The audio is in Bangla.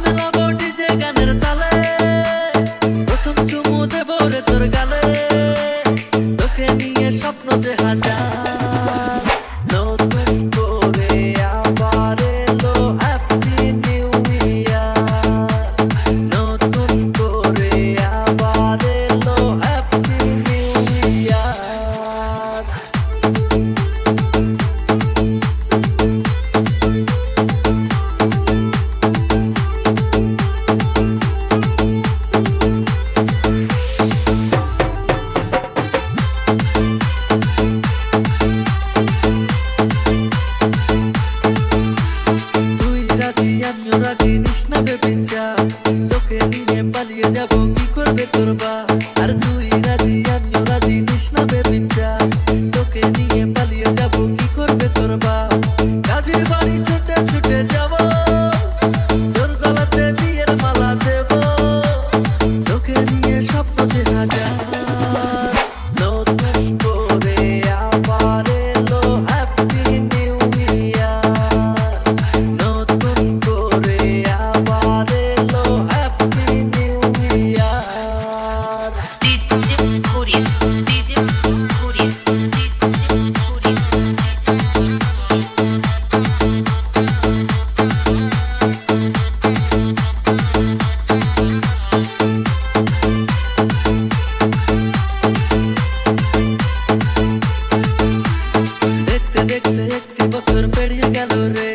মেলাবো ডিজে গানের তালে, প্রথম চুমু দেবো রে তোর গালে, তোকে নিয়ে স্বপ্ন যে হাজার। নতুন করে আবার এলো হ্যাপি নিউ ইয়ার, নতুন করে আবার এলো হ্যাপি নিউ ইয়ার। আমিও রাজি নিস না ভেবে যা, তোকে নিয়ে পালিয়ে যাবো কি করবে তোর বাপ। আর তুই রাজি আমিও রাজি নিস না ভেবে যা, তোকে নিয়ে পালিয়ে যাবো কি করবে তোর বাপ। কাজের বাড়ি ছুটে ছুটে যাবো, তোর গলাতে বিয়ের মালা দেবো, তোকে নিয়ে স্বপ্ন যে হাজার। নতুন করে আবার এলো হ্যাপি নিউ ইয়ার, নতুন করে আবার এলো হ্যাপি নিউ ইয়ার। ডিজে ঘুরিয়ে ডিজে ঘুরিয়ে ডিজে ঘুরিয়ে দেখতে দেখতে একটি বছর পেরিয়ে গেল রে,